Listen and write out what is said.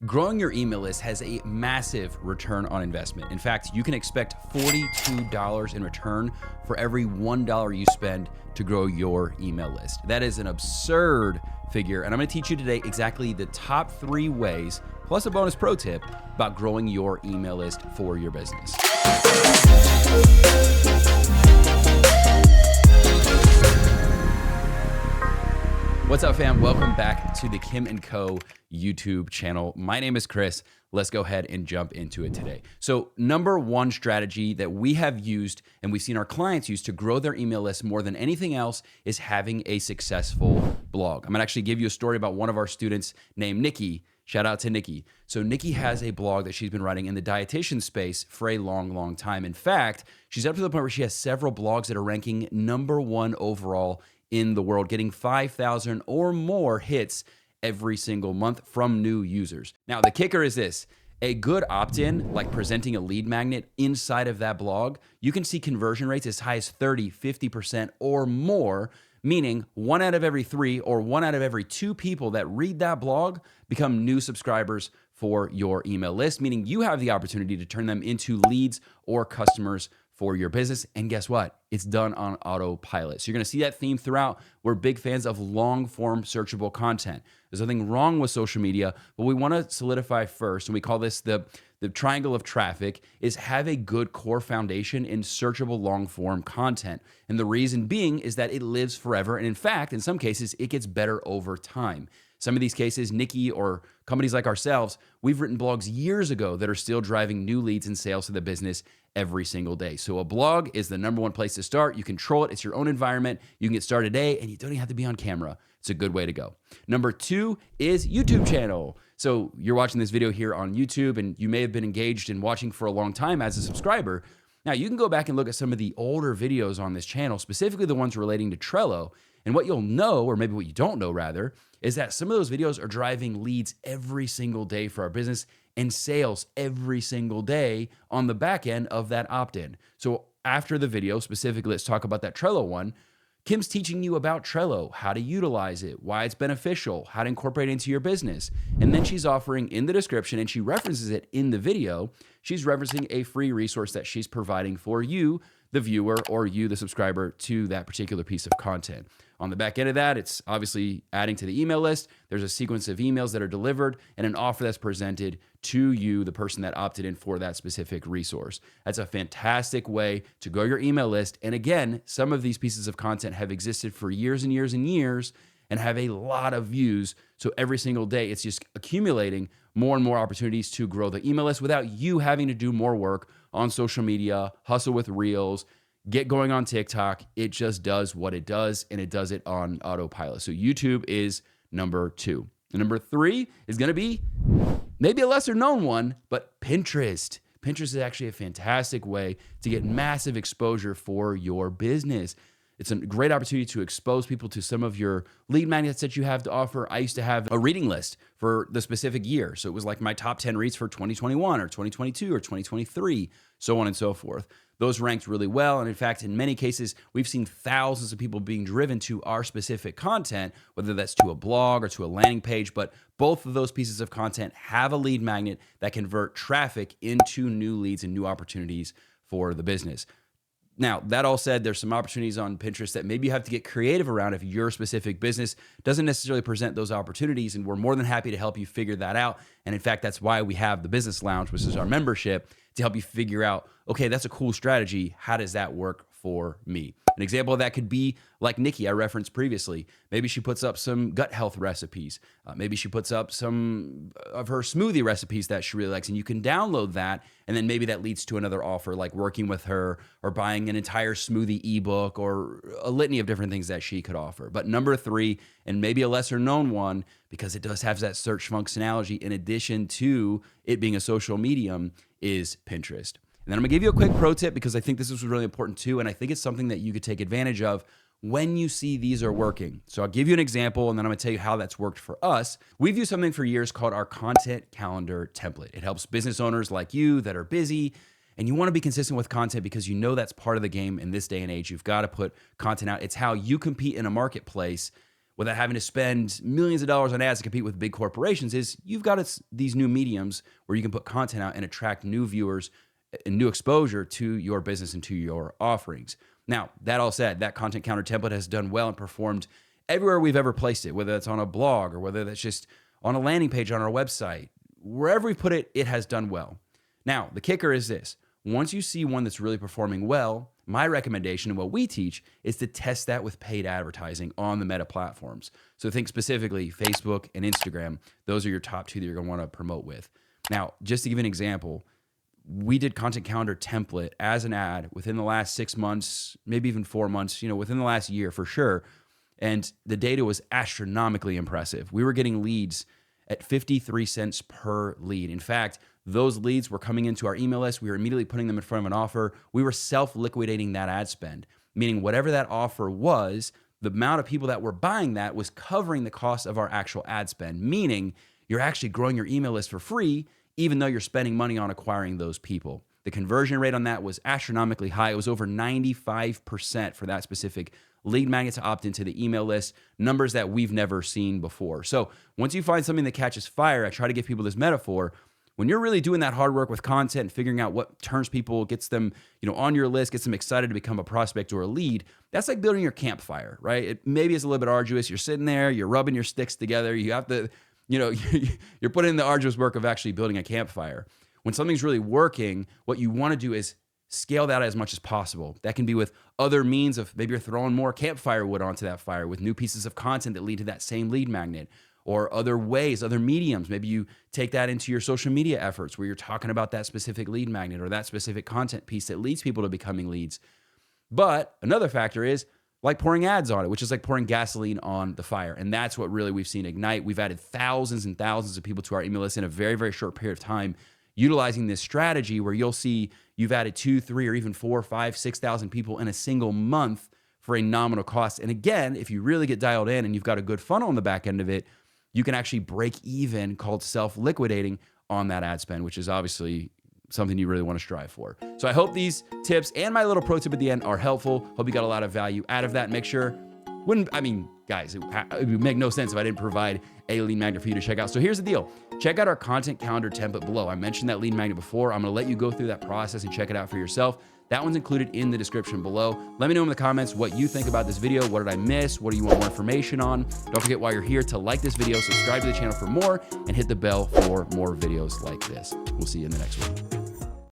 Growing your email list has a massive return on investment. In fact, you can expect $42 in return for every $1 you spend to grow your email list. That is an absurd figure, and I'm going to teach you today exactly the top 3 ways, plus a bonus pro tip, about growing your email list for your business. What's up, fam? Welcome back to the Kim & Co. YouTube channel. My name is Chris. Let's go ahead and jump into it today. So number 1 strategy that we have used and we've seen our clients use to grow their email list more than anything else is having a successful blog. I'm gonna actually give you a story about one of our students named Nikki. Shout out to Nikki. So Nikki has a blog that she's been writing in the dietitian space for a long time. In fact, she's up to the point where she has several blogs that are ranking number 1 overall in the world, getting 5,000 or more hits every single month from new users. Now, the kicker is this. A good opt-in, like presenting a lead magnet inside of that blog, you can see conversion rates as high as 30, 50% or more, meaning 1 out of every 3 or 1 out of every 2 people that read that blog become new subscribers for your email list, meaning you have the opportunity to turn them into leads or customers for your business. And guess what? It's done on autopilot. So you're going to see that theme throughout. We're big fans of long form searchable content. There's nothing wrong with social media, but we want to solidify first, and we call this the triangle of traffic, is have a good core foundation in searchable long form content. And the reason being is that it lives forever. And in fact, in some cases, it gets better over time. Some of these cases, Nikki or companies like ourselves, we've written blogs years ago that are still driving new leads and sales to the business every single day. So a blog is the number 1 place to start. You control it. It's your own environment. You can get started today, and you don't even have to be on camera. It's a good way to go. Number 2 is YouTube channel. So you're watching this video here on YouTube, and you may have been engaged in watching for a long time as a subscriber. Now, you can go back and look at some of the older videos on this channel, specifically the ones relating to Trello. And what you'll know, or maybe what you don't know rather, is that some of those videos are driving leads every single day for our business and sales every single day on the back end of that opt-in. So after the video, specifically, let's talk about that Trello one. Kim's teaching you about Trello, how to utilize it, why it's beneficial, how to incorporate it into your business. And then she's offering in the description, and she references it in the video, she's referencing a free resource that she's providing for you, the viewer, or you, the subscriber, to that particular piece of content. On the back end of that, it's obviously adding to the email list. There's a sequence of emails that are delivered and an offer that's presented to you, the person that opted in for that specific resource. That's a fantastic way to grow your email list. And again, some of these pieces of content have existed for years and years and years and have a lot of views. So every single day, it's just accumulating more and more opportunities to grow the email list without you having to do more work on social media, hustle with reels, get going on TikTok. It just does what it does, and it does it on autopilot. So YouTube is number 2. And number 3 is going to be maybe a lesser known one, but Pinterest. Pinterest is actually a fantastic way to get massive exposure for your business. It's a great opportunity to expose people to some of your lead magnets that you have to offer. I used to have a reading list for the specific year. So it was like my top 10 reads for 2021 or 2022 or 2023, so on and so forth. Those ranked really well. And in fact, in many cases, we've seen thousands of people being driven to our specific content, whether that's to a blog or to a landing page. But both of those pieces of content have a lead magnet that convert traffic into new leads and new opportunities for the business. Now, that all said, there's some opportunities on Pinterest that maybe you have to get creative around if your specific business doesn't necessarily present those opportunities, and we're more than happy to help you figure that out. And in fact, that's why we have the Business Lounge, which is our membership, to help you figure out, okay, that's a cool strategy. How does that work for me? An example of that could be like Nikki I referenced previously. Maybe she puts up some gut health recipes. Maybe she puts up some of her smoothie recipes that she really likes, and you can download that, and then maybe that leads to another offer like working with her or buying an entire smoothie ebook or a litany of different things that she could offer. But number 3, and maybe a lesser known one, because it does have that search functionality in addition to it being a social medium, is Pinterest. And then I'm gonna give you a quick pro tip because I think this is really important too, and I think it's something that you could take advantage of when you see these are working. So I'll give you an example, and then I'm gonna tell you how that's worked for us. We've used something for years called our content calendar template. It helps business owners like you that are busy, and you wanna be consistent with content because you know that's part of the game in this day and age. You've gotta put content out. It's how you compete in a marketplace without having to spend millions of dollars on ads to compete with big corporations is you've got these new mediums where you can put content out and attract new viewers and new exposure to your business and to your offerings. Now, that all said, that content counter template has done well and performed everywhere we've ever placed it, whether that's on a blog or whether that's just on a landing page on our website. Wherever we put it, it has done well. Now, the kicker is this. Once you see one that's really performing well, my recommendation and what we teach is to test that with paid advertising on the Meta platforms. So think specifically Facebook and Instagram. Those are your top two that you're going to want to promote with. Now, just to give you an example, we did content calendar template as an ad within the last 6 months, maybe even 4 months, within the last year for sure. And the data was astronomically impressive. We were getting leads at 53 cents per lead. In fact, those leads were coming into our email list. We were immediately putting them in front of an offer. We were self-liquidating that ad spend, meaning whatever that offer was, the amount of people that were buying that was covering the cost of our actual ad spend, meaning you're actually growing your email list for free, even though you're spending money on acquiring those people. The conversion rate on that was astronomically high. It was over 95% for that specific lead magnet to opt into the email list, numbers that we've never seen before. So once you find something that catches fire, I try to give people this metaphor. When you're really doing that hard work with content and figuring out what turns people, gets them, on your list, gets them excited to become a prospect or a lead, that's like building your campfire, right? It maybe is a little bit arduous. You're sitting there, you're rubbing your sticks together. You have to, you're putting in the arduous work of actually building a campfire. When something's really working, what you want to do is scale that as much as possible. That can be with other means of maybe you're throwing more campfire wood onto that fire with new pieces of content that lead to that same lead magnet, or other ways, other mediums. Maybe you take that into your social media efforts where you're talking about that specific lead magnet or that specific content piece that leads people to becoming leads. But another factor is like pouring ads on it, which is like pouring gasoline on the fire. And that's what really we've seen ignite. We've added thousands and thousands of people to our email list in a very, very short period of time, utilizing this strategy where you'll see you've added 2, 3, or even 4, 5, 6,000 people in a single month for a nominal cost. And again, if you really get dialed in and you've got a good funnel on the back end of it, you can actually break even, called self-liquidating, on that ad spend, which is obviously something you really want to strive for. So I hope these tips and my little pro tip at the end are helpful. Hope you got a lot of value out of that. Make sure, guys, it would make no sense if I didn't provide a lead magnet for you to check out. So here's the deal. Check out our content calendar template below. I mentioned that lead magnet before. I'm going to let you go through that process and check it out for yourself. That one's included in the description below. Let me know in the comments what you think about this video. What did I miss? What do you want more information on? Don't forget, while you're here, to like this video, subscribe to the channel for more, and hit the bell for more videos like this. We'll see you in the next one.